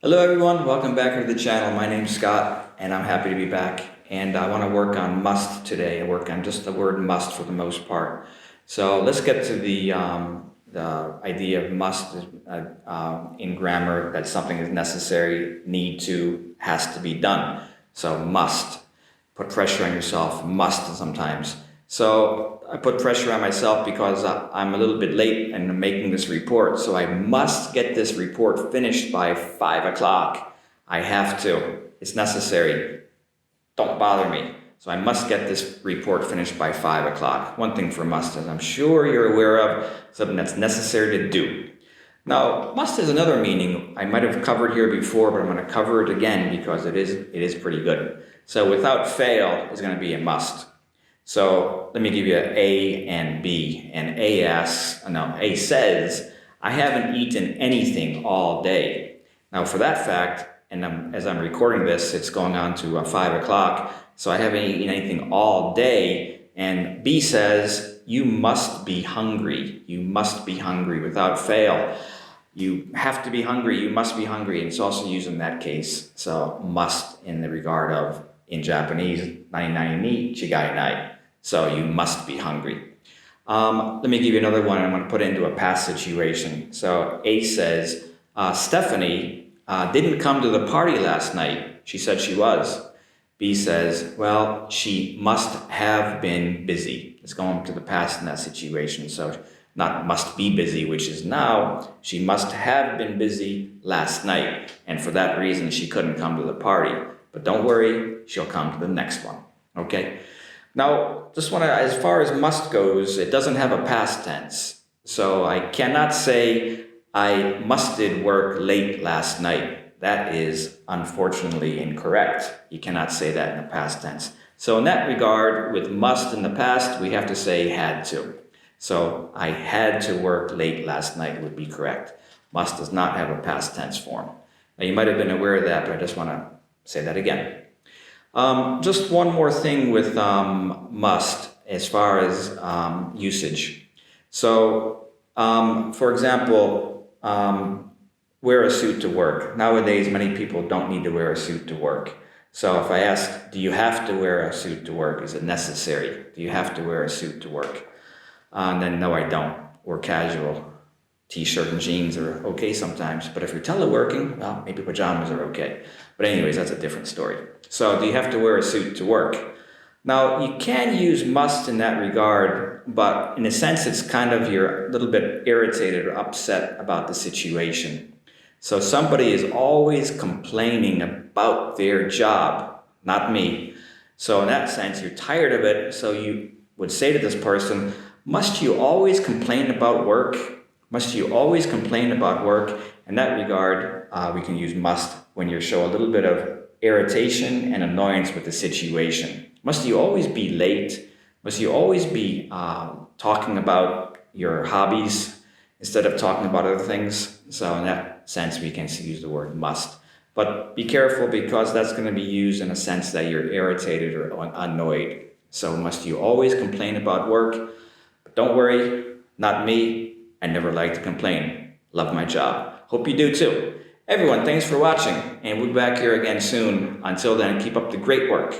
Hello everyone, welcome back to the channel. My name's Scott and I'm happy to be back. And I want to work on must today. I work on just the word must for the most part. So let's get to the idea of must in grammar, that something is necessary, need to, has to be done. So must. Put pressure on yourself, must sometimes. So I put pressure on myself because I'm a little bit late in making this report. So I must get this report finished by 5 o'clock. I have to. It's necessary. Don't bother me. So I must get this report finished by 5 o'clock. One thing for must is I'm sure you're aware of something that's necessary to do. Now, must has another meaning I might have covered here before, but I'm going to cover it again because it is pretty good. So without fail is going to be a must. So let me give you A and B. And A says, I haven't eaten anything all day. Now for that fact, and as I'm recording this, it's going on to 5 o'clock, so I haven't eaten anything all day. And B says, you must be hungry. You must be hungry without fail. You have to be hungry, you must be hungry. And it's also used in that case. So must in the regard of, in Japanese, ni違いない. So you must be hungry. Let me give you another one. I'm going to put it into a past situation. So A says, Stephanie didn't come to the party last night. She said she was. B says, well, she must have been busy. It's going to the past in that situation. So not must be busy, which is now. She must have been busy last night. And for that reason, she couldn't come to the party. But don't worry, she'll come to the next one. Okay? Now, just want to, as far as must goes, it doesn't have a past tense. So I cannot say I musted work late last night. That is unfortunately incorrect. You cannot say that in the past tense. So in that regard, with must in the past, we have to say had to. So I had to work late last night would be correct. Must does not have a past tense form. Now you might have been aware of that, but I just want to say that again. Just one more thing with must as far as usage. So, for example, wear a suit to work. Nowadays, many people don't need to wear a suit to work. So if I ask, do you have to wear a suit to work? Is it necessary? Do you have to wear a suit to work? Then no, I don't. Or casual. T-shirt and jeans are okay sometimes, but if you're teleworking, well, maybe pajamas are okay. But anyways, that's a different story. So do you have to wear a suit to work? Now, you can use must in that regard, but in a sense, it's kind of you're a little bit irritated or upset about the situation. So somebody is always complaining about their job, not me. So in that sense, you're tired of it, so you would say to this person, must you always complain about work? Must you always complain about work? In that regard, we can use must when you show a little bit of irritation and annoyance with the situation. Must you always be late? Must you always be talking about your hobbies instead of talking about other things? So in that sense, we can use the word must. But be careful because that's going to be used in a sense that you're irritated or annoyed. So must you always complain about work? But don't worry, not me. I never like to complain. Love my job. Hope you do too. Everyone, thanks for watching, and we'll be back here again soon. Until then, keep up the great work.